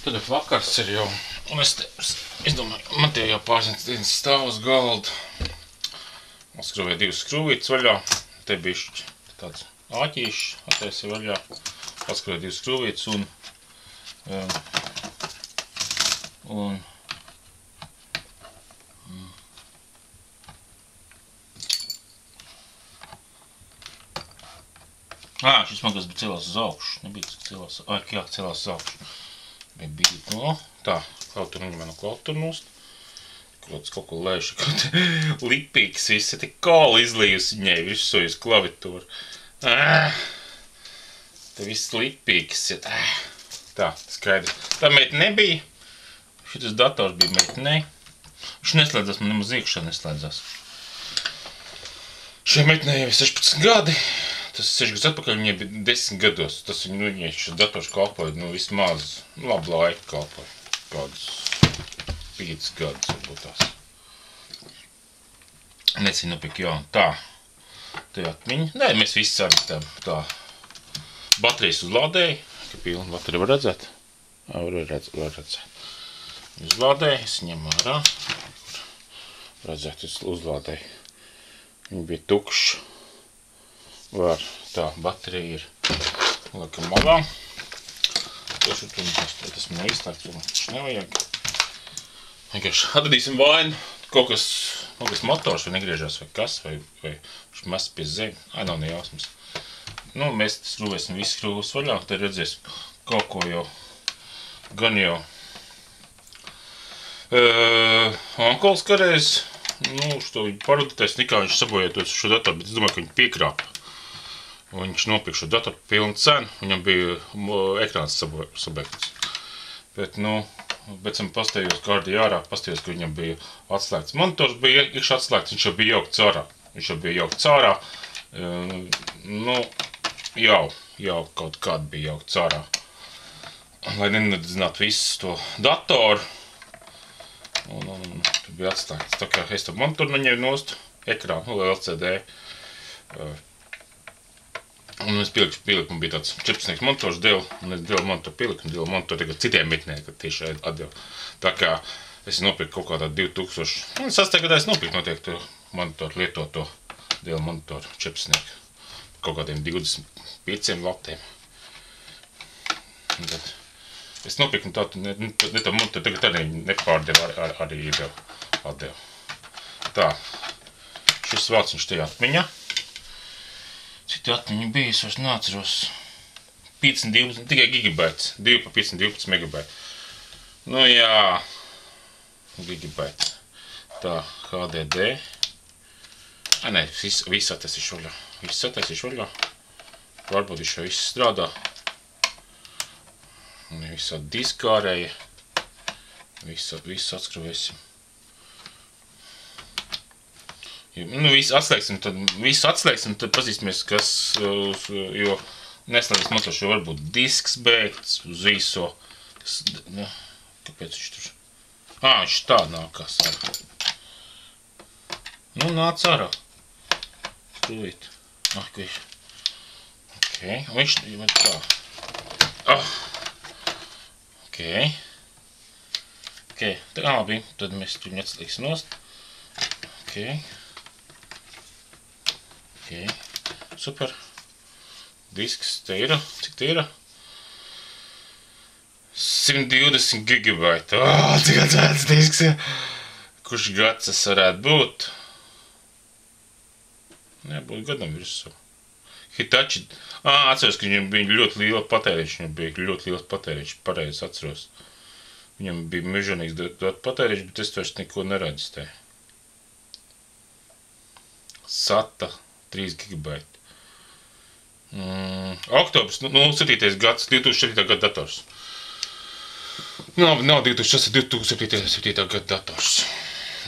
Tad vakars ir jau, un es domāju, man tie jau pārsniedz dienas stāv uz galda. Skrūvēju divas skrūvītes vaļā, te bišķi tāds āķīšs, attaisi vaļā. Paskrūvēju divas skrūvītes šis man kas bija celās uz augšu, nebija cik celās, jā, celās uz augšu. Bija no, tā, klauturu viņu no klauturu nost. Kaut ko lēšu, kaut lipīgs viss, te kola izlījus viņai virsojus klavitūru. Te viss lipīgs, tā, skaidrs. Tā meita nebija, šitas dators bija meitenei. Viņš neslēdzās, man nemaz iekšā neslēdzās. Šai meitenei jau ir 16 gadi. Tas 6 gadus atpakaļ viņai bija 10 gados. Tas viņai šis dators kalpoja, vismaz labu laiku kalpoja. Kādus 5 gadus varbūt tās. Necīnu nopirkt jaunu. Tā. Te atmiņa. Nē, mēs visi sargtām. Tā. Baterijas uzlādēja. Ka pilna baterija var redzēt? Var redzēt. Uzlādēja. Es ņemu ārā. Redzēt, es uzlādēju. Viņa bija tukša. Var. Tā, baterija ir liekam malā. Tas man neizslēgts, tas nevajag. Vienkārši atradīsim vainu. Kaut kas motors vai negriežās vai kas, vai viņš mest pie zemi. Nav nejausmas. Mēs skrūvēsim visu skrūvus vaļā, tad redzēsim kaut ko jau, gan jau. Onkols kareiz, šo viņu parodotēs, nekā viņš sabojētos šo datoru, bet es domāju, ka viņi piekrāpa. Viņš nopirka šo datoru pilnu cenu, viņam bija ekrāns sabēgts. Bet, pēc tam pastējos kārtī ārā, pastējos, ka viņam bija atslēgts. Monitors bija iekšā atslēgts, viņš jau bija jaukts ārā. Jau kaut kāda bija jaukts ārā. Lai nenedzinātu visu to datoru. Tur bija atslēgts. Tā kā es to monitoru neņēmu nost, ekrānu, LCD. Un es pieliku, man bija tāds 14 monitors dēļ, un es dēļ monitoru pieliku, un dēļ monitoru tagad citiem mitnē, kad tieši atdevu. Tā kā es nopirku kaut kādā 2008. gadā es nopirku noteikti monitoru lietoto dēļ monitoru 14. Kaut kādiem 25 vatiem. Tad es nopirku tādu, ne tā monitoru, tagad arī nepārdevu, arī atdevu. Tā, šis vārds viņš tajā atmiņā. Citi atmiņu bija, es vairs neatceros. 512, tikai gigabaits. 2 pa 512 megabaiti. Jā, gigabaiti. Tā, HDD. Nē, viss attaisīšu vaļā. Varbūt viņš jau viss strādā. Un visā diskārēja. Visu atskruvēsim. Visu atslēgsim, tad pazīsimies, kas, jo neslēgts motors, jo varbūt disks beigts uz viso. Kāpēc viņš tur? Viņš tā nākās ārā. Nāc ārā. Tūlīt. Ko viņš? Ok, viņš ir tā. Ok, tā labi, tad mēs viņu atslēgsim nost. Ok. Super. Disks te ir. Cik te ir? 120 gigabaiti. Cik atvērts disks ir. Kurš gads tas varētu būt? Būtu gadam virsū. Hitachi. Atceros, ka viņam bija ļoti liela patēriņš. Pareizi atceros. Viņam bija mežonīgs patēriņš, bet es vairs neko neredzu te. SATA 3 gigabaiti. Oktobrs, 7. gads, 2007. gada dators. Nav 2007. gada dators.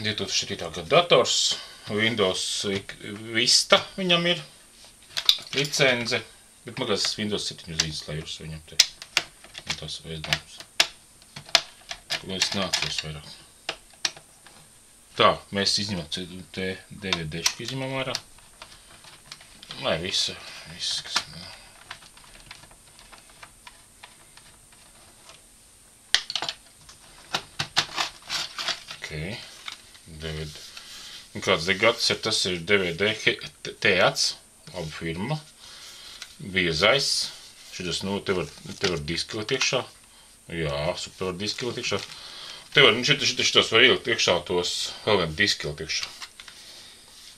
2007. gada dators. Windows Vista viņam ir. Licence. Bet man kāds Windows 7 izslēgurs viņam te. Un tas veizdams. Ko es nācos vairāk. Tā, mēs izņemam te DVD-šķi izņemam ārā. Lai viss, kas... Ok. DVD. Un kāds degats ir, tas ir DVD Teats, laba firma. Biezais. Šitas, nu, te var diskot iekšā. Jā, super var diskot iekšā. Te var, šitos var ielikt iekšā tos, vēl vien diskot iekšā.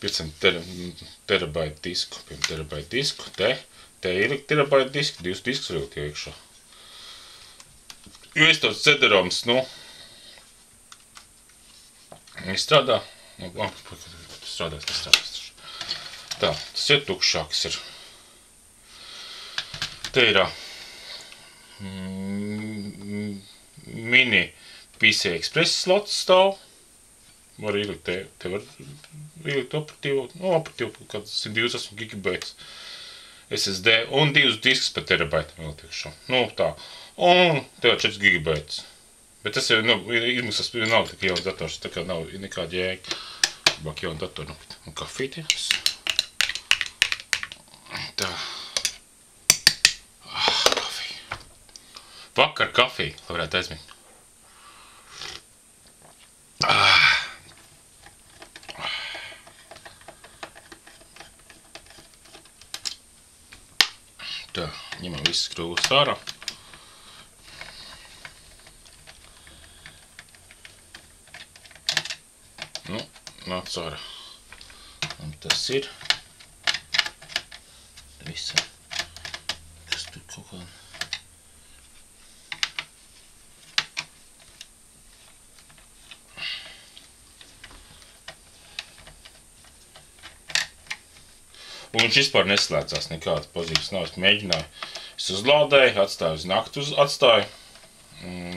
500 terabaita disku, 5 terabaita disku, te ielikt terabaita disku, 2 diskus var ielikt iekšā. Jo es tos CD-ROMs, nu, strādā. Strādās. Tā, tas ir tukšāks ir. Te ir mini PC Express slots stāv. Var ielikt te var ielikt operatīvu kāds 128 GB SSD un 2 diskus par terabaitu vēl tiekšā. Nu, tā. Un te var 4 GB. Bet tas jau izmaksas nav tik jauns dators, tā kā nav nekāda jēga. Bāk jaunu datoru nopīt. Un kafīties. Tā. Kafija. Vakar kafija, lai varētu aizmigt. Tā, ņemam visas skrūvas ārā. Nu, nāc ārā. Un tas ir visa, kas tur kaut kā. Un viņš vispār neslēdzās nekādas pozīcijas nav. Es mēģināju, es uzlādēju, atstāju uz naktu, atstāju.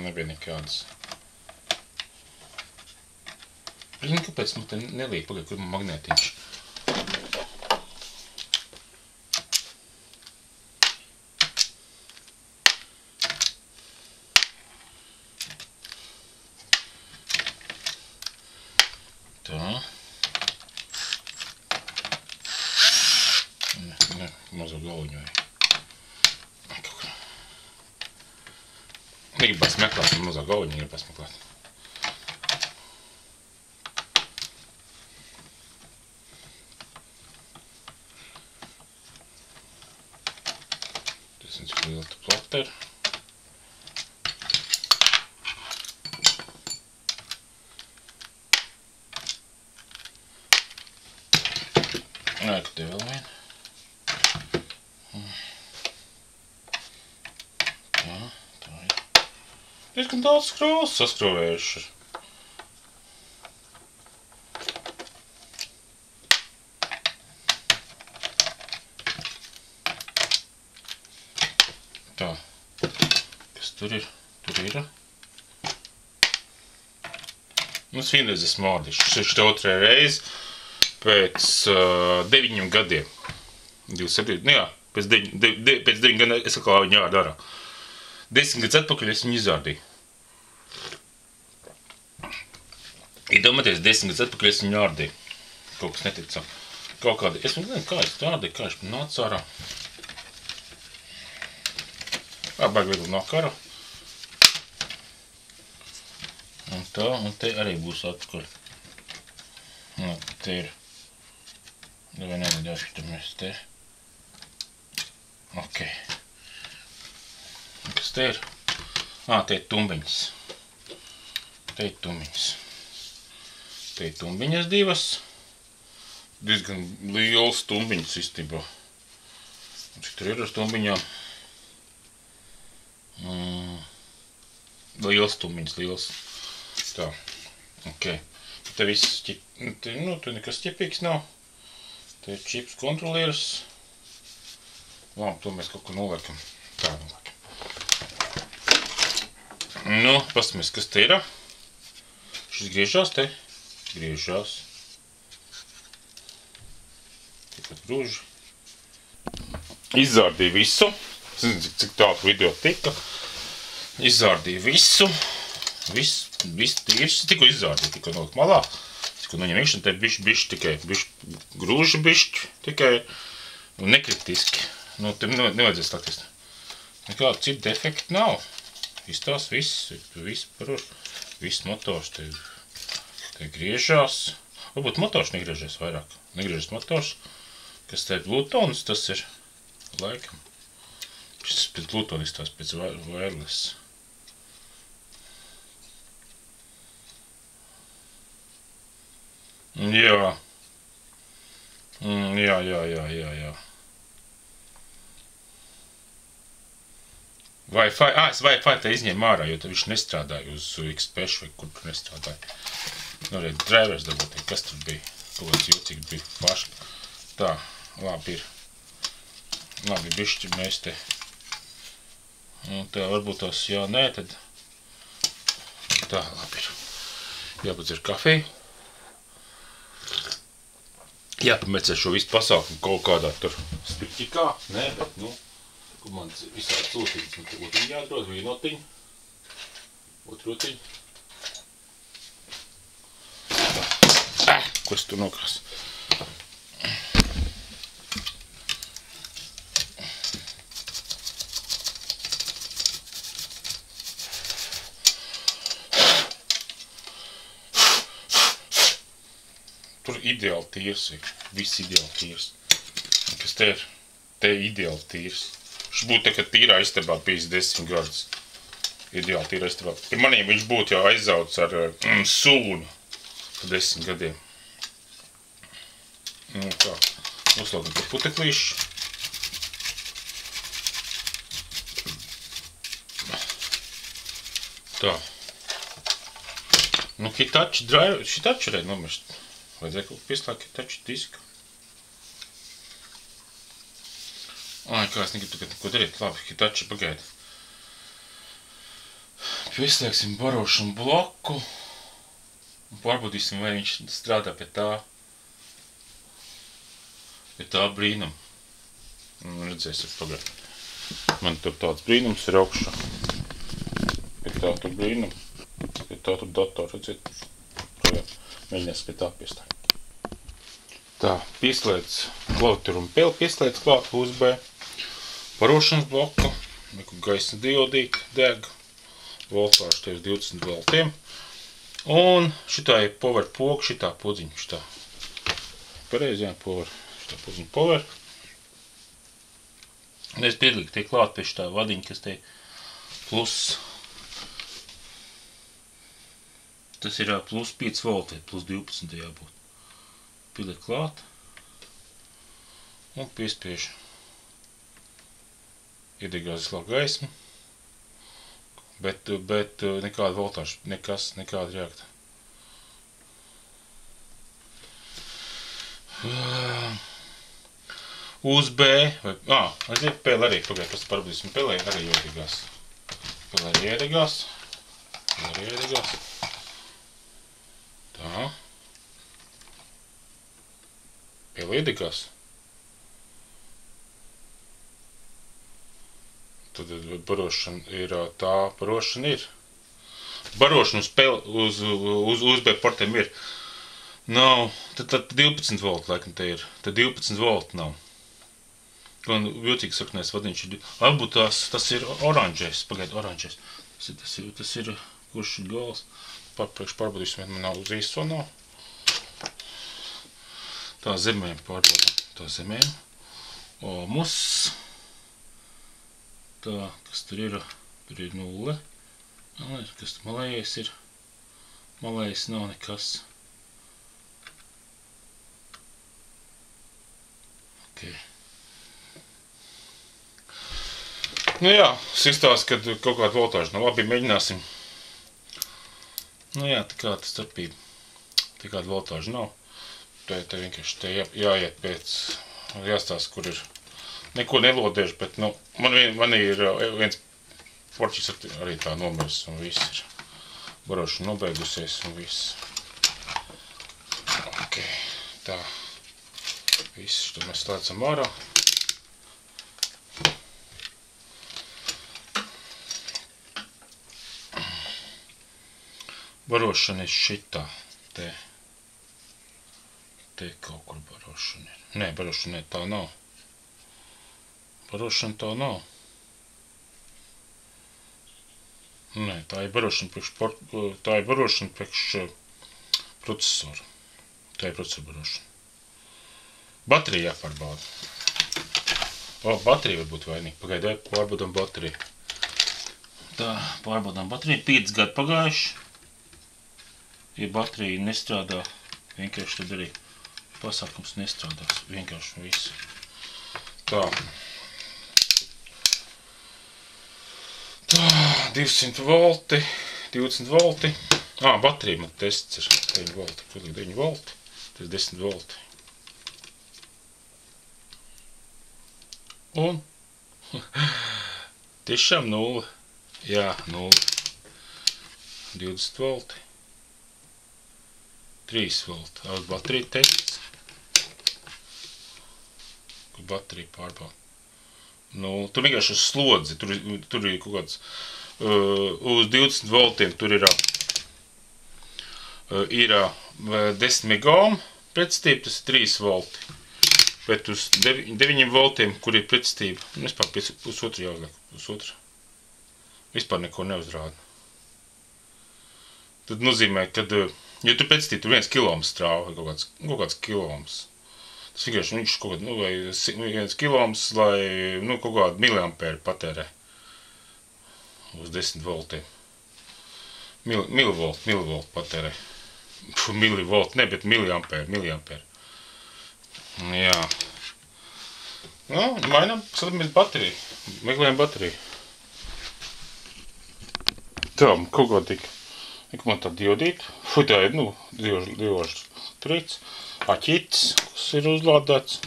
Nebija nekādas. Zinu, kāpēc man te neliek pagaid, kur man magnētiņš. Tā. Mazo galviņu vai. Negribas meklēt, mazā galviņu negribas meklēt. Tas ir cik liela plata ir. Nē, ka te vēl viena. Tā ir. Diezgan daudz skrūvas saskrūvējuši. Tā. Kas tur ir? Tur ir. Nu, es vienreiz esmu mārdīšu. Šitā otrē reize pēc 9 gadiem. 27, nu jā, pēc 9 gadiem es atkal viņu jādara. 10 gadus atpakaļ es viņu izrādīju. Iedomāties, 10 gadus atpakaļ es viņu jādīju. Kaut kas neticam. Kaut kādi, es nezinu, kā es jādīju, kā es nācu ārā. Baigi viegli nāk ārā. Un tā, un te arī būs atpakaļ. Nu, te ir. Vai nedēļ, ka mēs te. Ok. Kas te ir? Te ir tumbiņas. Te ir tumbiņas. Te ir tumbiņas divas. Diezgan liels tumbiņas istībā. Cik tur ir uz tumbiņām? Liels tumbiņas, liels. Tā. Ok. Te viss, nu, tu nekas ķepīgs nav. Te ir čips kontrolieris. Labi, to mēs kaut ko noliekam. Tā noliekam. Nu, pastamies, kas te ir. Šis griežās te. Griežās. Tikpat grūži. Izzārdīju visu. Es nezinu, cik tālu video tika. Izzārdīju visu. Viss tīrs. Tikko izzārdīju, tikko nolikt malā. Tikko noņem iekšā, te bišķi tikai, grūži bišķi tikai, un nekritiski. Nu, te nevajadzēs stāties. Nekāda citu defekta nav. Izstās viss paruši. Viss motors te Te griežās. Varbūt motors negriežies vairāk. Negriežas motors. Kas te ir Bluetooth, tas ir laikam. Šis pēc Bluetooth izstās pēc wireless. Jā. Jā. Wi-Fi, es Wi-Fi te izņēmu ārā, jo viņš nestrādāja uz XPS vai kur tur nestrādāja. Nu, arī drivers dabūt, kas tur bija. Kaut jūcīgi bija paši. Tā, labi ir. Labi, bišķi mēs te. Un tā varbūt tās, jā, nē, tad. Tā, labi ir. Jāpadzer kafiju. Jāpamēcē šo visu pasākumu kaut kādā tur spirķikā. Nē, pat, nu. Kur man visādi sūtītas, man te otriņu jāatrod, vienotiņu, otrotiņu. Ko es tur nokās? Tur ideāli tīrs ir, viss ideāli tīrs. Kas te ir? Te ir ideāli tīrs. Viņš būtu tā, ka tīrā istabā bijis 10 gadus. Ideāli tīrā istabā. Pie maniem viņš būtu jau aizauts ar sūnu pa 10 gadiem. Nu tā, uzlaukam par puteklīšu. Tā. Nu, Hitachi drive, Hitachi varēja nomest. Vajadzēja kaut pieslēgt Hitachi disku. Ai, kā es negribu tagad neko darīt. Labi, Hitachi pagaida. Pieslēgsim barošanu bloku. Un pārbaudīsim, vai viņš strādā pie tā. Pie tā brīnum. Un redzēsim pagaida. Man tur tāds brīnums ir augšā. Pie tā tur brīnum. Pie tā tur datoru, redziet. Pagaida. Mēģinās pie tā pieslēgt. Tā, pieslēdz klaviatūru un peli, pieslēdz klāt USB. Barošanas bloku, neku gaisna diodīti deg, voltāžu te uz 20 voltiem. Un šitā ir power poga, šitā podziņa, šitā. Pareizi, jā, power, šitā podziņa power. Es piedalīgi tiek klāt pie šitā vadiņa, kas te plus. Tas ir plus 5 volti, plus 12 jābūt. Pieliek klāt. Un piespiež. Iedegās slāp gaismu, bet nekāda voltāža, nekāda reakta. USB, aiziet pēli arī, pagaid, pārbaudīsim, pēlē arī iedegās. Pēlē arī iedegās. Tā. Pēlē iedegās. Tad barošana ir tā, barošana ir. Barošana uz USB portiem ir. Nav, tad 12 volti laikam te ir. Tad 12 volti nav. Un jūtīgi saknēs vadiņš ir. Varbūt tas ir oranžais, pagaid, oranžais. Tas ir kurš ir gals. Priekš pārbaudīsim, man nav uz īsto nav. Tā zemēm pārbaudām. Tā zemēm. Omus. Tā, kas tur ir 0. Kas tur malējais ir? Malējais nav nekas. Ok. Nu jā, izstās, kad kaut kāda voltāža nav. Labi, mēģināsim. Nu jā, tā kā tā starpība. Tā kāda voltāža nav. Te vienkārši te jāiet pēc, jāstās, kur ir. Neko nelodēšu, bet, nu, man ir viens porčis arī tā nomirs, un viss ir barošana nobeigusies, un viss. Ok, tā. Viss, tad mēs slēdzam ārā. Barošana ir šitā, te. Te kaut kur barošana ir. Nē, barošana tā nav. Barošana tā nav. Nē, tā ir barošana priekš procesoru. Tā ir procesoru barošana. Baterija jāpārbauda. Baterija var būt vainīga. Pagaidai pārbaudām bateriju. Tā, pārbaudām bateriju. 5 gadi pagājuši. Ja baterija nestrādā, vienkārši tad arī pasākums nestrādās. Vienkārši visu. Tā. Tā, 200 volti, 20 volti. Baterija man tests ir 9 volti. Kur liek 9 volti? Tas 10 volti. Un tiešām 0. Jā, 0. 20 volti. 3 volti. Baterija tests. Kur baterija pārbauda. Tur vienkārši uz slodzi. Tur ir kaut kāds uz 20 voltiem. Tur ir 10 megohm pretstība. Tas ir 3 volti. Bet uz 9 voltiem, kur ir pretstība, vispār pusotru jāuzliek, pusotru. Vispār neko neuzrāda. Tad nozīmē, kad, ja tu pretstība, tur 1 kiloms strāva, kaut kāds kiloms. Tas vienkārši viņš kaut kāds, vai 1 kiloms, lai, kaut kādu miliampēru patērē. Uz 10 voltiem. Milivolt patērē. Milivolt, ne, bet miliampēru. Jā. Mainām, skatāmies bateriju. Meklējam bateriju. Tā, kaut kā tik. Man tā diodīta. Tā ir, diožs trīts. Aķits, kas ir uzlādēts.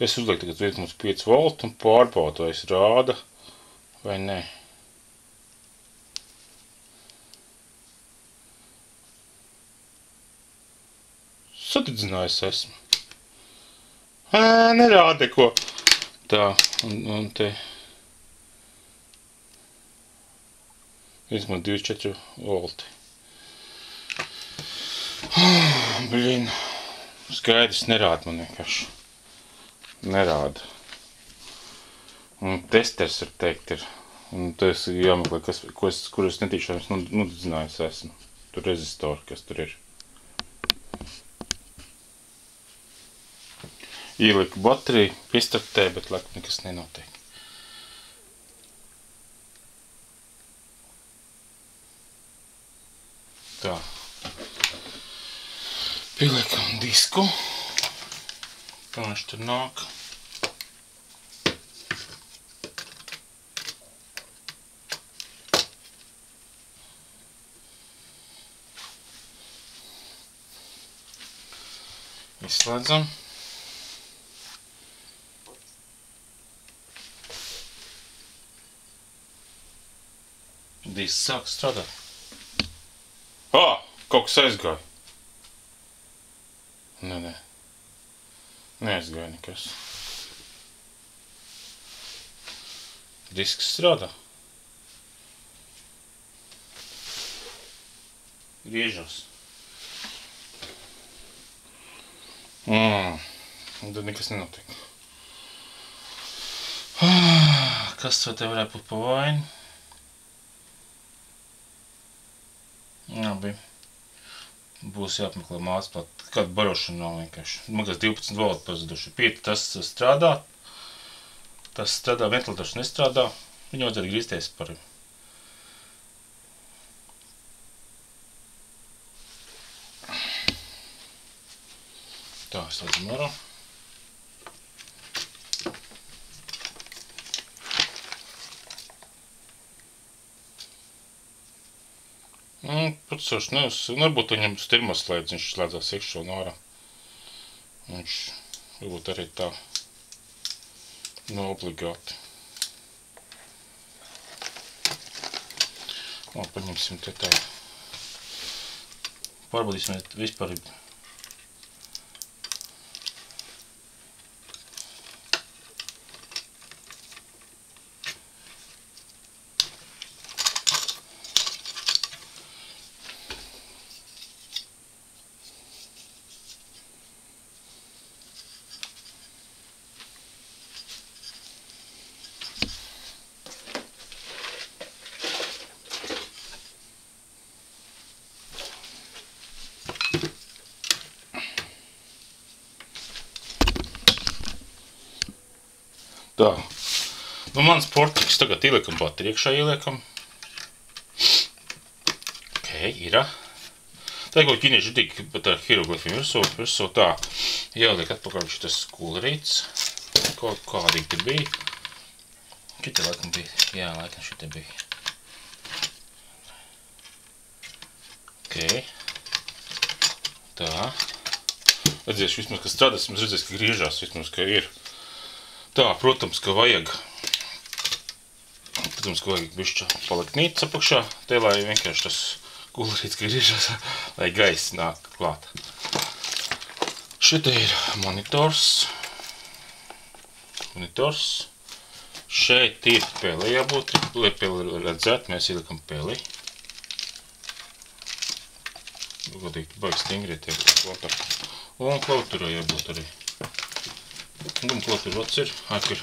Es uzlieku tagad 1,5 voltu un pārbaudu, vai es rāda vai nē. Sadedzinājis esmu. Nerāda ko. Tā, un te 1,24 volti. Blin. Skaidrs nerāda man vienkārši. Nerāda. Un testers, var teikt, ir. Un tas ir jāmeklē, kur es netīšām nudedzinājis esmu. Tur rezistori, kas tur ir. Ieliku bateriju, piestartē, bet laikam nekas nenotiek. Tā. Pieliekam disku. Tā viņš tur nāk. Izslēdzam. Disks sāk strādāt. Kaut kas aizgāja. Nē. Neaizgāja nekas. Disks strādā. Griežas. Un tad nekas nenotiek. Kas vai te varētu būt pa vainu? Labi. Būs jāapmeklē mācīplāt. Kāda barošana nav vienkārši. Man kas 12 volti pazuduši. 5 tas strādā. Tas strādā, ventilators nestrādā. Viņu vajadzētu grīzties par. Tā, slēdzam ārā. Procesors varbūt viņam termoslēdz, viņš slēdzās iekšā un ārā. Viņš varbūt arī tā obligāti. Paņemsim te tā. Pārbaudīsim vispār. Tā. Nu, mans portiks tagad ieliekam bateriju iekšā ieliekam. Ok, ir. Tā ir kaut ķinieši tik pat ar hieroglifiem virsū tā. Jāliek atpakaļ šitas kulerīts. Kaut kādīgi te bija. Šitā laikam bija. Jā, laikam šitā bija. Ok. Tā. Redzēšu vismaz, ka strādās, mums redzēs, ka griežās vismaz, ka ir. Tā, protams, ka vajag bišķi palikt apakšā, te, lai vienkārši tas kulerīts, ka griežās, lai gaiss nāk klāt. Šitā ir monitors. Šeit ir peli jābūt, lai peli redzētu, mēs ielikam peli. Godīgi, baigi stingri tiek klauturi. Un klauturā jābūt arī. Un klautura otrs ir, kur.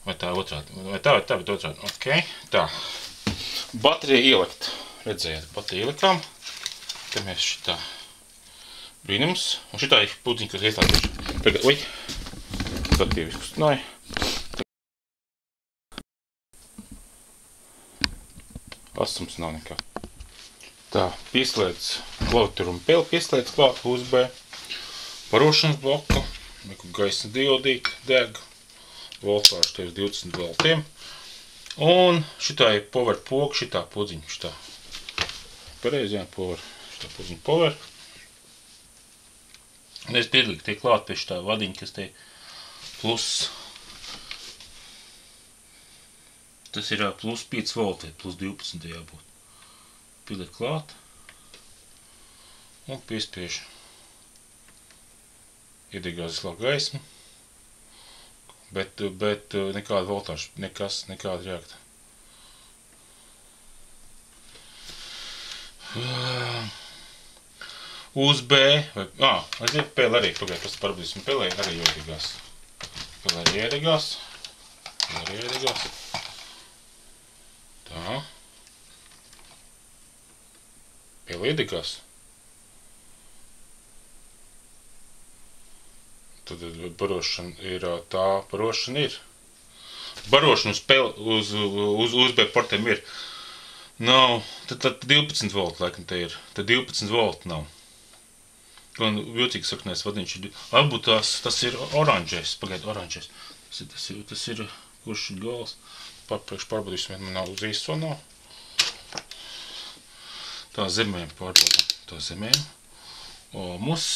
Vai tā otrādi? Vai tā, bet otrādi. Ok, tā. Baterija ielikt. Redzējāt, baterija ielikām. Te mēs šitā brīnums. Un šitā ir pūdziņa, kas ieslēgtuši. Pagad, oi. Statīvi izkustināja. Asums nav nekā. Tā, pieslēdz klauturu un peli, pieslēdz klāt USB. Barošanas bloku. Gaisma diodīti deg. Voltāžu te ir 20 voltiem. Un šitā ir power poga, šitā pūdziņa. Šitā. Pareizi, jā, power. Šitā pūdziņa power. Un es piedalīju tie klāt pie šitā vadiņa, kas te plus. Tas ir plus 5 volti, plus 12 jābūt. Pieliek klāt un piespiež. Iedegās izslēgt gaismu, bet nekāda voltāža, nekāda reakta. USB, aiziet pēli arī, pagaid, parabīsim pēlē, arī iedegās. Pēlē arī iedegās. Tā. Pēli iedegās. Tad barošana ir tā, barošana ir. Barošana uz USB portiem ir. Nav, tad 12 volti laikam te ir. Tad 12 volti nav. Un jūtīgi saknēs vadiņš ir. Varbūt tas ir oranžais, pagaid, oranžais. Tas ir kurš ir gals. Pārbaudīsim, man nav uz īsto nav. Tā zemēm pārbaudām. Tā zemēm. Omus.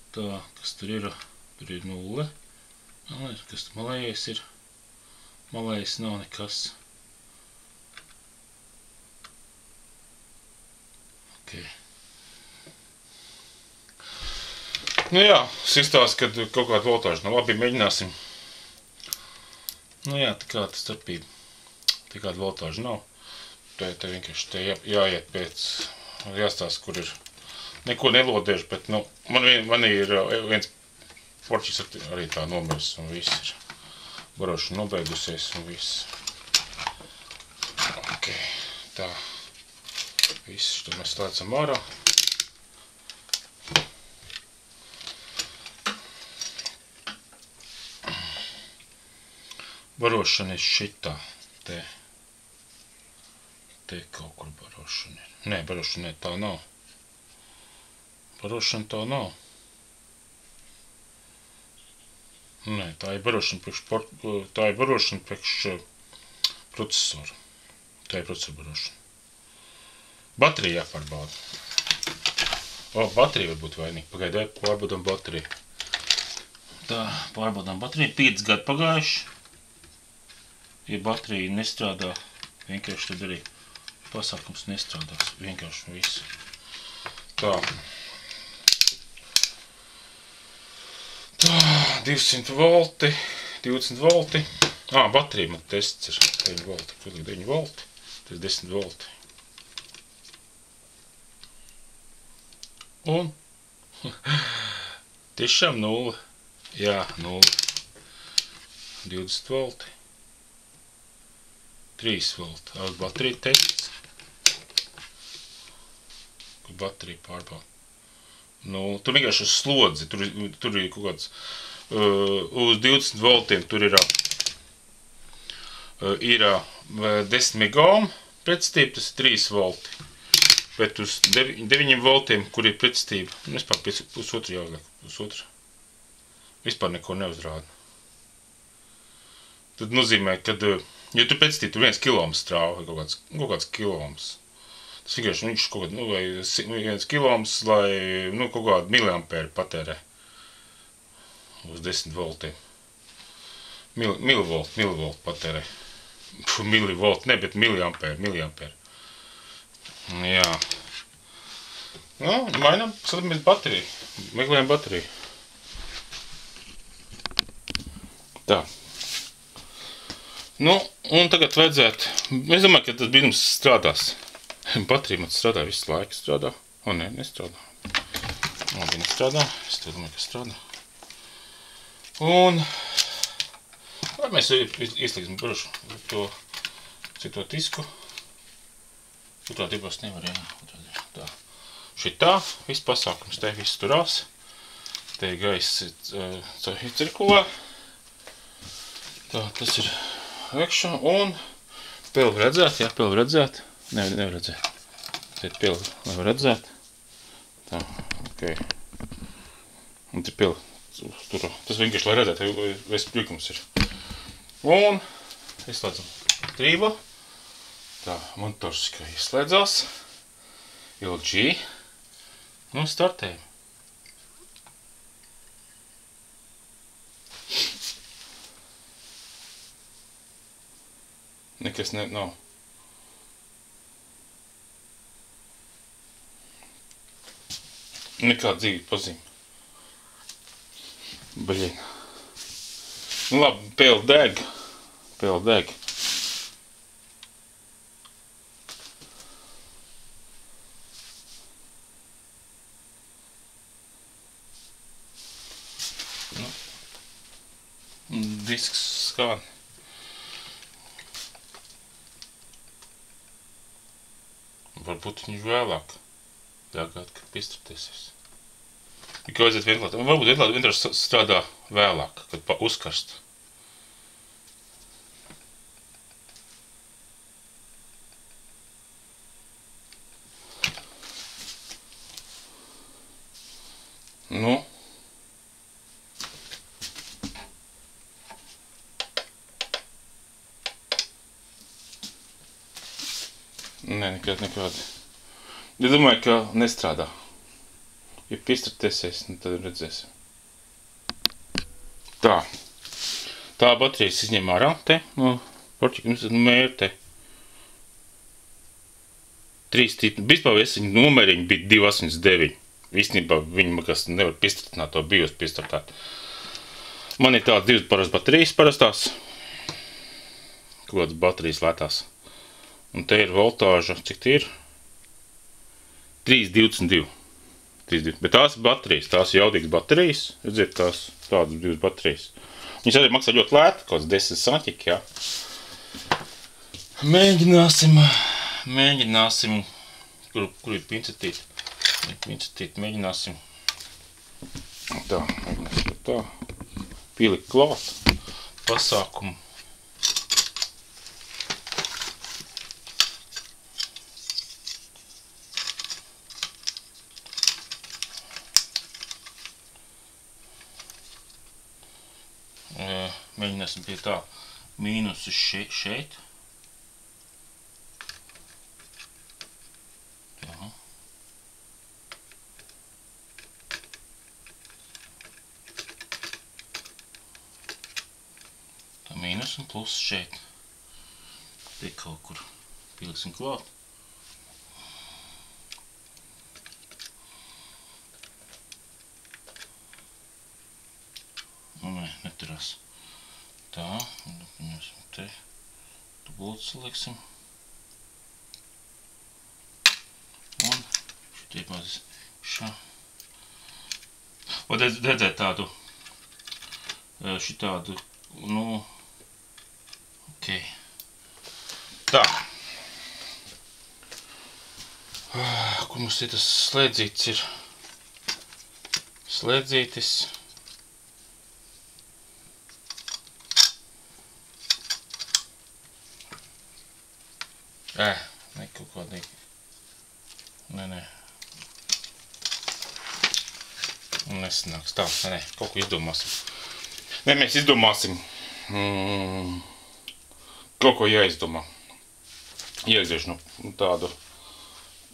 Tā, kas tur ir 0. Kas tur malējais ir? Malējais nav nekas. Ok. Nu jā, izstāsta, ka kaut kāda voltāža nav. Labi, mēģināsim. Nu jā, tā kā tas starpība. Tā kāda voltāža nav. Te vienkārši te jāiet pēc, jāstāsta, kur ir. Neko nelodēšu, bet, nu, man ir viens porčis arī tā nomirs un viss ir. Barošana nobeigusies un viss. Ok, tā. Viss, šito mēs slēdzam ārā. Barošana ir šitā. Te kaut kur barošana ir. Nē, barošana tā nav. Barošana tā nav. Nē, tā ir barošana priekš procesoru. Tā ir procesora barošana. Baterija jāpārbauda. Baterija var būt vainīga. Pagaidē, pārbaudām bateriju. Tā, pārbaudām bateriju. 5 gadi pagājuši. Ja baterija nestrādā, vienkārši tad arī pasākums nestrādās. Vienkārši viss. Tā. Tā, 200 volti, 20 volti. Baterija man tests ir 9 volti. Kur ir 9 volti? Tas ir 10 volti. Un tiešām 0. Jā, 0. 20 volti. 3 volti. Baterija tests. Kur baterija pārbauda. Nu, tur vienkārši uz slodzi. Tur ir kaut kāds uz 20 voltiem tur ir 10 megohm pretstība, tas ir 3 volti. Bet uz 9 voltiem, kur ir pretstība, vispār pusotru jāuzliek, pusotru. Vispār neko neuzrāda. Tad nozīmē, kad, ja tu pretstība, tur 1 kiloms strāva, kaut kāds kiloms. Tas vienkārši viņš kaut kāds, vai 1 kiloms, lai, kaut kādu miliampēru patērē. Uz 10 voltiem. Milivolt patērē. Milivolt, ne, bet miliampēru. Jā. Mainām, skatāmies bateriju. Meklējam bateriju. Tā. Un tagad vajadzētu, es domāju, ka tas brīnums strādās. Baterija man strādā, visu laiku strādā. Nē, nestrādā. Labi, nestrādā. Es domāju, ka strādā. Un lai mēs ieslīgsim brušu to cito tisku. Otrā dibās nevar, jā. Tā. Šitā, viss pasākums, te viss turās. Te ir gaiss cirkulē. Tā, tas ir iekšā. Un pilvu redzēt, jā, pilvu redzēt. Nevar redzēt. Te pilvu nevar redzēt. Tā, ok. Un te pilvu. Tas vienkārši, lai redzētu, vai sprīkums ir. Un izslēdzam trību. Tā, motors kā izslēdzās. LG. Startējam. Nekas nav. Nekāda dzīve pazīme. Bļin. Labi, pēle deg. Disks skan. Varbūt viņš vēlāk. Jāgāda, ka piestrātiesies. Tikai vajadzētu vienkārši. Varbūt vienkārši strādā vēlāk, kad uzkarst. Nē, nekādi. Es domāju, ka nestrādā. Ja piestrātiesies, tad redzēsim. Tā. Tā baterijas izņem ārā te. Mēri te. 3 tipi. Vispār viņa numeriņi bija 289. Īstenībā viņi kas nevar piestrātināt to BIOS piestrātāt. Man ir tādas 2 parastas baterijas parastās. Kaut kādas baterijas lētās. Un te ir voltāža, cik tie ir? 3,22. Bet tās ir baterijas, tās ir jaudīgas baterijas. Redziet, tās tādas 2 baterijas. Viņas arī maksā ļoti lēti, kaut kāds 10 sanķiki, jā. Mēģināsim, kur ir pincetīti. Mēģināsim tā, pielikt klāt pasākumu. Mēģināsim pie tā mīnusu šeit. Tā mīnus un plus šeit. Te kaut kur pieliksim klāt. Nē, neturās. Tā, un te dubultu saliksim. Un šitie mazis šā. Un redzēt tādu, šitādu, ok. Tā. Kur mums ir tas slēdzītis ir? Slēdzītis. Ne, kaut kādīgi. Nē. Nesanāks tā, nē, kaut ko izdomāsim. Nē, mēs izdomāsim. Kaut ko jāizdomā. Iegziešu tādu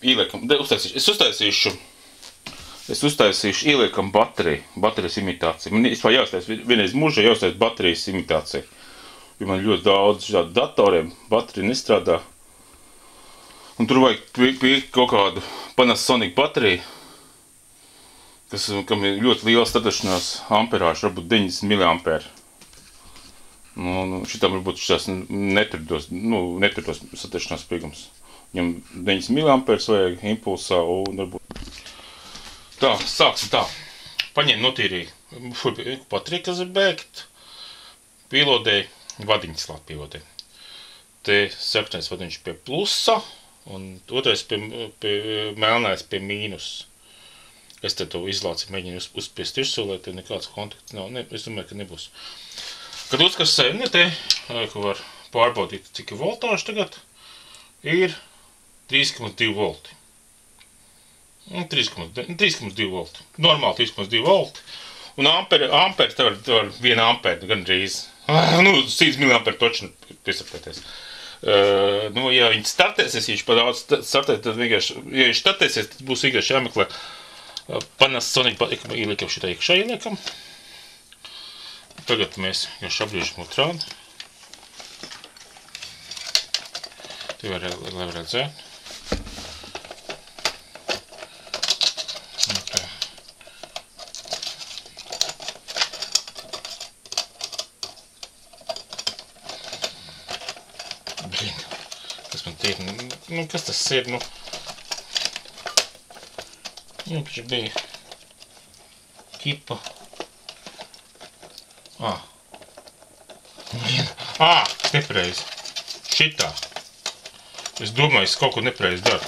ieliekam. Es uztaisīšu ieliekam baterijas imitāciju. Man vispār jāuztais vienreiz mūžā jāuztais baterijas imitācija. Jo man ļoti daudz šādu datoriem baterija nestrādā. Un tur vajag pirkt kaut kādu Panasonic bateriju, kam ir ļoti liela statašanās amperāža, varbūt 90 mAh. Šitam varbūt šitās neturdos statašanās sprīgums. Viņam 90 mAh vajag impulsā un varbūt... Tā, sāksim tā. Paņem notīrīju bateriju, kas ir bēgt. Pielodēju, vadiņas klāt pielodēju. Te sarkanais vadiņš pie plusa un otrais melnais pie mīnus. Es te to izlāci mēģinu uzspiest virsū, lai te nekāds kontakts nav. Es domāju, ka nebūs. Kad uzkasēju, te, ko var pārbaudīt, cik ir voltāžu tagad, ir 3,2 volti. 3,2 volti. Normāli 3,2 volti. Un amperi te var 1 amperi, gan drīz. 100 mAh točni piesapēties. Ja viņi startēsies, ja viņš pa daudz startē, tad vienkārši, ja viņš startēsies, tad būs vienkārši jāmeklē Panasonic, ieliekam šitā iekšā ieliekam. Tagad mēs vienkārši apgriežam otrādi. Te var redzēt. Kas man tiek, kas tas ir, taču bija kipa. Nepareizi. Šitā. Es domāju, es kaut ko nepareizi daru.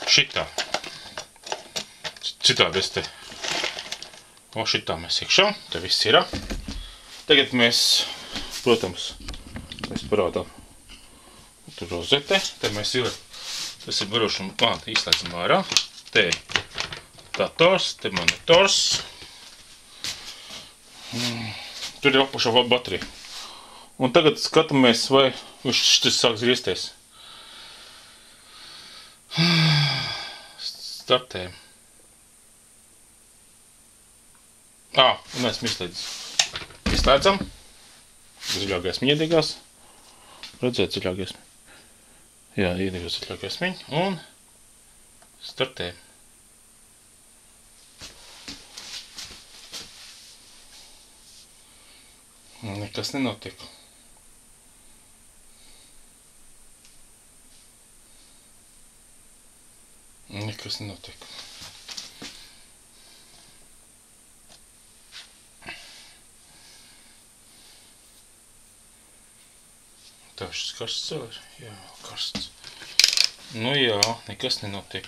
Šitā. Citādi es te. Šitā mēs iekšā. Te viss ir. Tagad mēs, protams, parādām. Tur rozete. Te mēs tas ir barošam, izslēdzam ārā. Te dators, te monitors. Tur ir apakšā baterija. Un tagad skatāmies, vai šis sāk griezties. Startējam. Un esmu izslēdzis. Izslēdzam. Ziļā gaismiņa iedegās. Redzēt ziļā gaismiņa. Jā, iedegās ziļā gaismiņa. Un startējam. Nekas nenotiek. Nekas nenotiek. Tā šis karsts vēl ir? Jā, karsts. Jā, nekas nenotiek.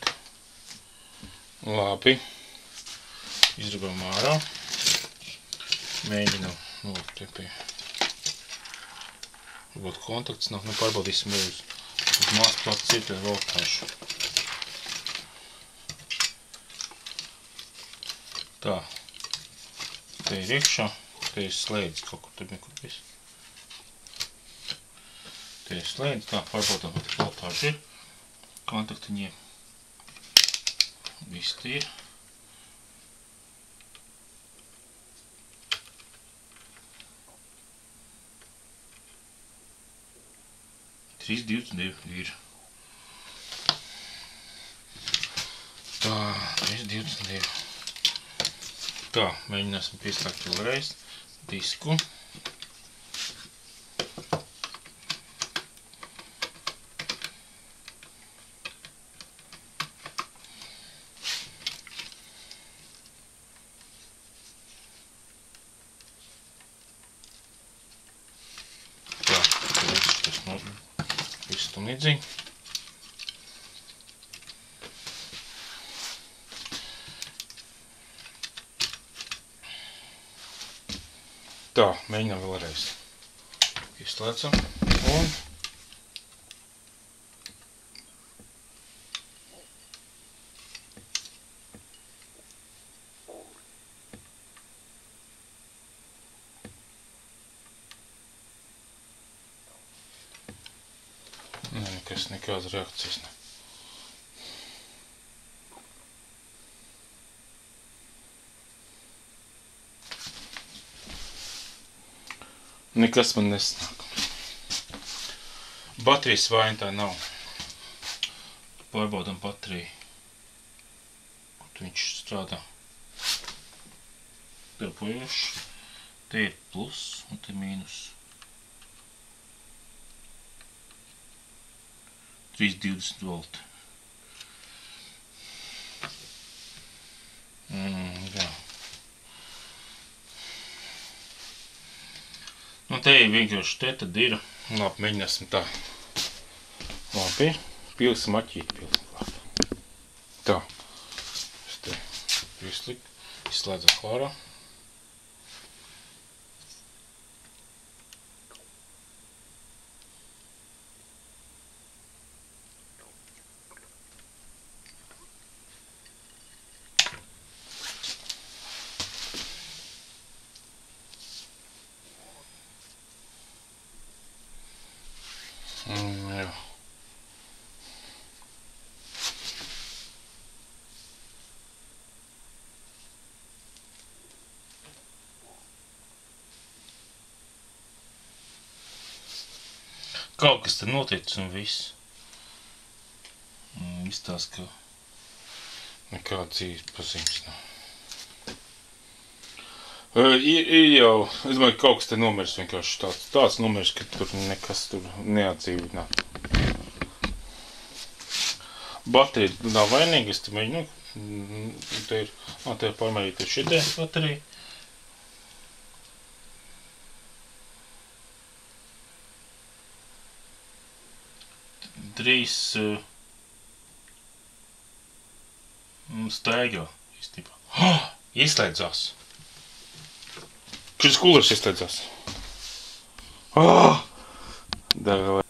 Labi. Izrabām ārā. Mēģinām. Te pie. Varbūt kontakts nav. Pārbaudīsim vēl uz māsplāts cietē voltāžu. Tā. Te ir iekšā. Te ir slēdz kaut kur. Tur nekur viss. Te ir slēdz. Tā, pārbaudām, vai tik voltāžu ir. Kontaktiņiem. Viss te ir. 3,22 ir. Tā, 3,22. Tā, mēģināsim pieslēgt vēlreiz disku. Līdzīgi. Tā, mēģinām vēlreiz. Izslēdzam un nekas, nekādas reakcijas nav. Nekas man nesnāk. Baterijas vaina tā nav. Pārbaudam bateriju. Kur viņš strādā. Darbojuši. Te ir plus un te mīnus. 320 volti. Jā. Nu, te ir vienkārši te tad ir. Labi, mēģināsim tā. Labi, pilsim aķīti, pilsim klāt. Tā. Es te izliku, izslēdzam klārā. Jā. Kaut kas te noticis un viss. Izstās, ka nekāda dzīves pazīmes nav. Ir jau, es domāju, ka kaut kas te nomirs vienkārši tāds nomirs, ka tur nekas tur neatdzīvināt. Baterija nav vainīga, es te mēģinu, te ir pārmērīta šitē baterija. Drīz staigā, īstenībā. Ieslēdzās. Šis kulers ieslēdzās. Degā.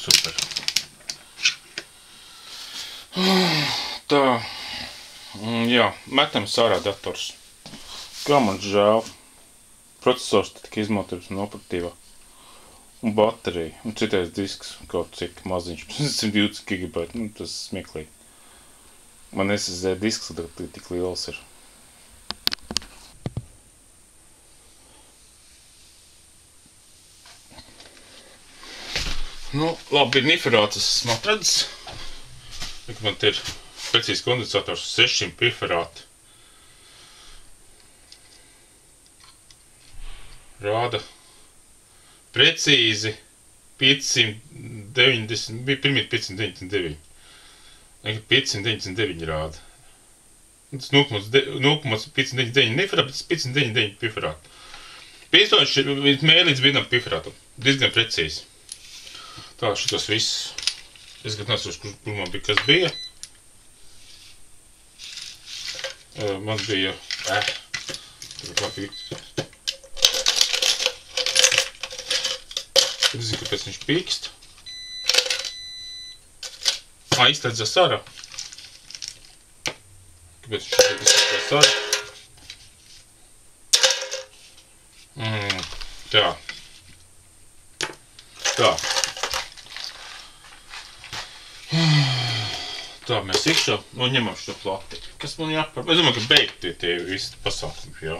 Super. Tā. Jā, metam sārā dators. Kā man žēl. Procesors tika izmantots no operatīvā. Un baterija. Un citais disks kaut cik maziņš. 120 GB. Nu, tas smieklīgi. Man SSD disks tik liels ir. Nu, labi, ir niferāts, es esmu atradzis. Man te ir precīzi kondensators 600 piferāti. Rāda precīzi 590, bija pirmīt 599. 599 rāda. Tas 0,599 niferāti, bet tas 599 piferāti. Piestoši ir mēlīdz vienam piferātam. Diezgan precīzi. Tā, šitas viss. Es gan nesaprotu, kur man bija, kas bija. Man bija... Es zinu, kāpēc viņš pīkst. Izslēdzās ārā. Kāpēc viņš izslēdzās ārā? Tā. Tā. Tā, mēs iekšā un ņemam šo plati. Kas man jāpār? Es domāju, ka beigti tie visi pasākumi, jā.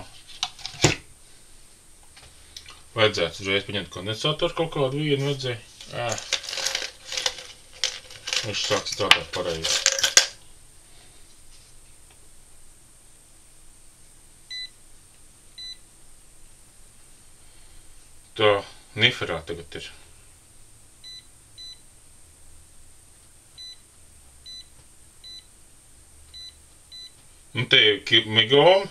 Vajadzētu uzreiz paņemt kondensatoru kaut kādu vienu vajadzēja. Viņš sāk strādāt pareizi. Tā, niferā tagad ir. Un te ir migoma,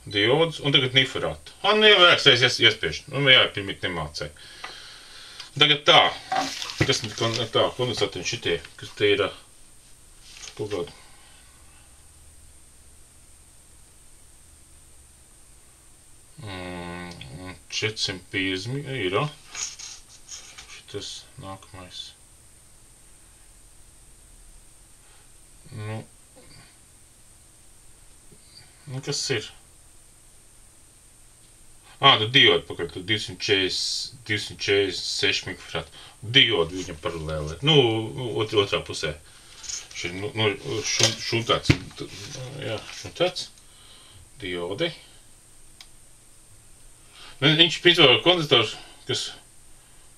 diods un tagad niferāta. Nu jau vērksreiz iespieši. Nu jā, pirmīt nemācēja. Tagad tā. Kas tā, kondensātori šitie, kas te ir kaut kādu. 450 eiro. Šitas nākamais. Nu, kas ir? Tu diodu pakaļ, tu 246 mikrofrāti. Diodu viņam paralēli. Otrā pusē. Šuntāts. Jā, šuntāts. Diodi. Viņš principā kondensators, kas,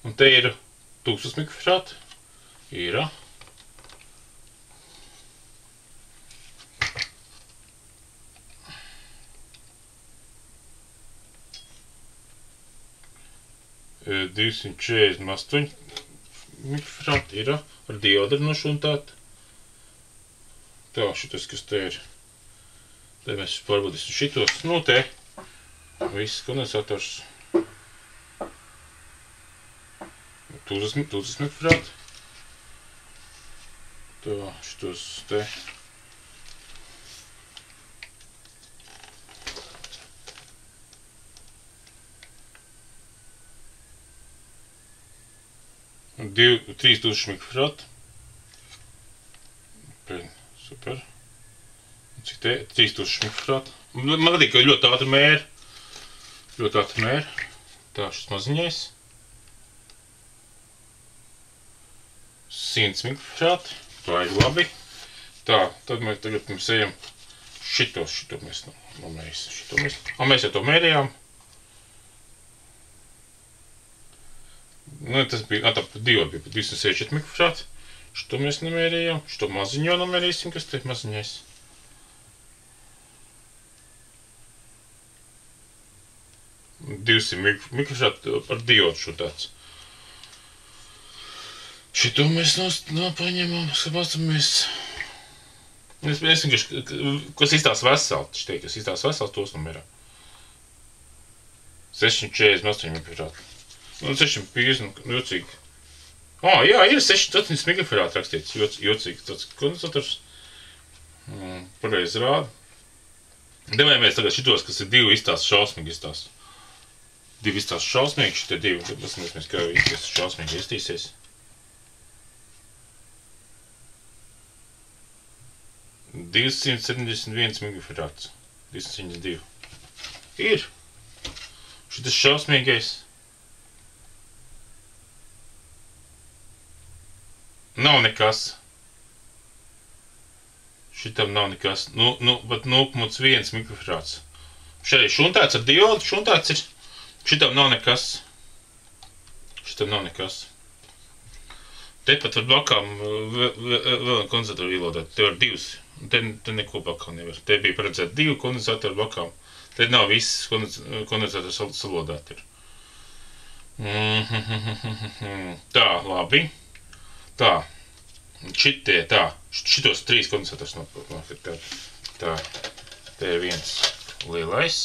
un te ir 1000 mikrofrāti. Ir. E, 248 mikrofrāti ir ar diodu nošuntāt. Tā, šitas, kas te ir. Te mēs pārbaudīsim šitos. Te. Viss kondensators. 1000 mikrofrāti. Tā, šitos te. Un 3000 mikrofrāti. Super. Cik te? 3000 mikrofrāti. Man patīk, ka ļoti ātri mēri. Ļoti ātri mēri. Tā, šis maziņais. 100 mikrofrāti. Tā ir labi. Tā, tad mēs tagad ejam šito mēs nomērīsim. Mēs jau to mērījām. Tas bija, diodu bija 264 mikrofrāti. Šito mēs nomērījām. Šito maziņo nomērīsim, kas te ir maziņais. Mikrofrāti ar diodu šutāts. Šito mēs paņemam, skatāmies. Es vienkārši, kas izstās veseli, šitie, kas izstās veseli, tos nomērām. 648 mikrofrāti. 650, jocīgi. Jā, ir 600 mikrofrāti rakstīts, jocīgi. Tāds kondensators. Pareizi rāda. Devājamies tagad šitos, kas ir divi izstās šausmīgi izstās. Divi izstās šausmīgi, šitie divi. Tad paskatīsimies, kā izstās šausmīgi izstīsies. – 271 mikrofrāts. 272. Ir. Šitas šausmīgais. Nav nekas. Šitam nav nekas. Bet 0,1 mikrofrāts. Šeit šuntāts ar diodu, šuntāts ir. Šitam nav nekas. Šitam nav nekas. Tepat var blakām vēl kondensatoru ielodēt. Te var divas. Te neko blakām nevar. Te bija paredzēt divu kondensatoru blakām. Te nav viss kondensatoru salodēt ir. Tā, labi. Tā. Šitie, tā. Šitos 3 kondensators nopirkt. Tā. Te ir viens lielais.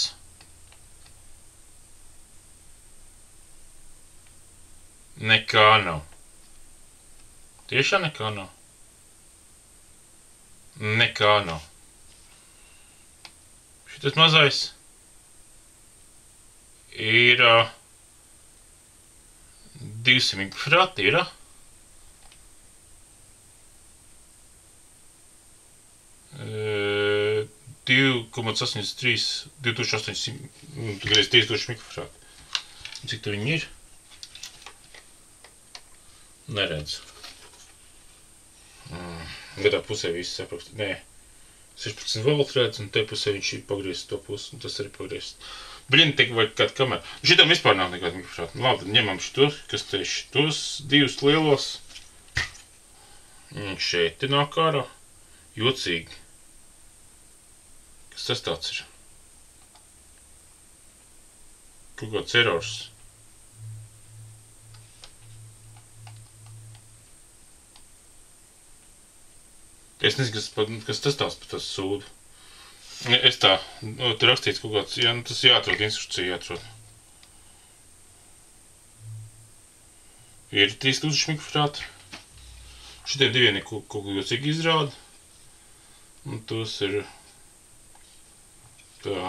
Nekā nav. Tiešām nekā nav. Nekā nav. Šitas mazais ir 200 mikrofrāti ir. 2800 mikrofrāti. Cik tu viņi ir? Neredzu. Gadā pusē viss saprakst. Nē. 16 volt redz, un te pusē viņš ir pagriezis to pusi, un tas arī pagriezis. Blin, tik vajag kādu kameru. Šitam vispār nav nekādu mikrofrāti. Labi, tad ņemam šitos, kas te šitos divus lielos. Un šeit nāk ārā. Jocīgi. Kas tas tāds ir? Kaut kāds erors. Es nezinu, kas tas tāds par tas sūdu. Es tā, te rakstīts kaut kāds, jā, tas jāatrod, instrukcija jāatrod. Ir 3000 mikrofrāti. Šitiem diviem ir kaut ko jocīgi izrāda. Un tos ir tā.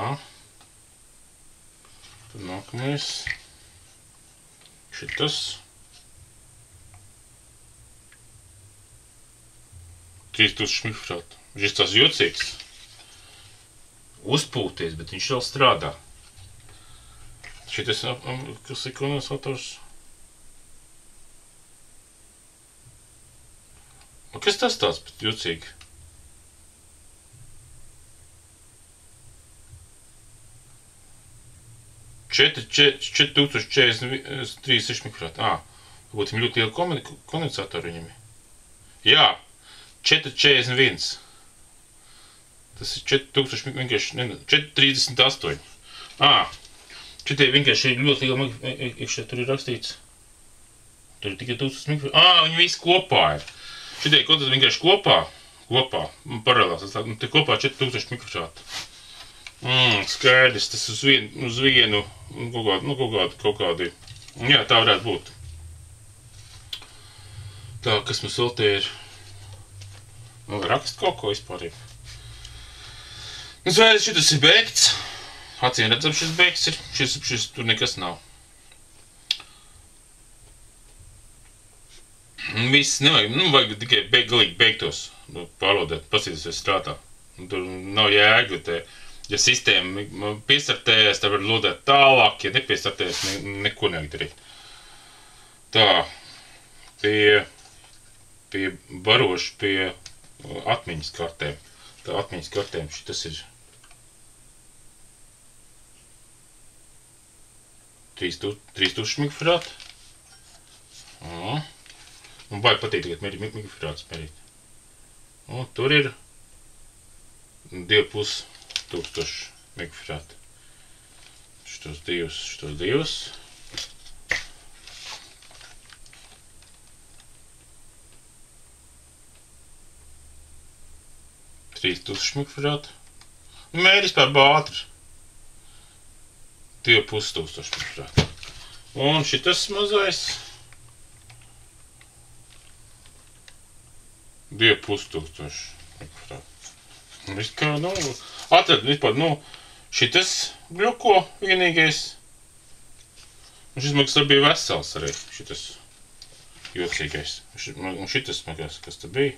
Tad nākamais. Šitas. 3000 mikrofrāti. Viņš tās jocīgs. Uzpūties, bet viņš vēl strādā. Šitas, kas ir kondensators? Kas tas tāds, bet jocīgi? Četri 4043 mikrofrāti. Varbūt viņam ļoti liela kondensatori viņam ir. Jā, 441. Tas ir 4000 vienkārši, 438. Šitie vienkārši ir ļoti liela, iekšā tur ir rakstīts. Tur ir tikai 1000 mikrofrāti. Viņi visi kopā ir. Šitie kaut kas vienkārši kopā, paralēlās, te kopā 4000 mikrofrāti. Skaidrs, tas uz vienu, kaut kādi, jā, tā varētu būt. Tā, kas mums vēl te ir? Rakst kaut ko vispārīgi. Skaidrs, šitas ir beigts. Acīm redzam, šis beigts ir, šis tur nekas nav. Viss nevajag, vajag tikai galīgi beigtos pārlodēt, pasīties, vai strādā. Tur nav jēga, ja sistēma piestartējas, tad var lodēt tālāk, ja nepiestartējas, neko nevajag darīt. Tā, pie baroši, pie atmiņas kartēm. Tā atmiņas kartēm šitas ir 3000 mikrofrāti. Un baigi patīk tagad mikrofrātus mērīt. Un tur ir 2500 mikrofrāti. Šitos divus. $3000 mikrofrāti. Mēris pār bātri. 2500 mikrofrāti. Un šitas mazais 2500 mikrofrāti. Viss kā, atrad vispār, šitas bļoko vienīgais. Un šis maksā bija vesels arī, šitas jocīgais. Un šitas, kas te bija.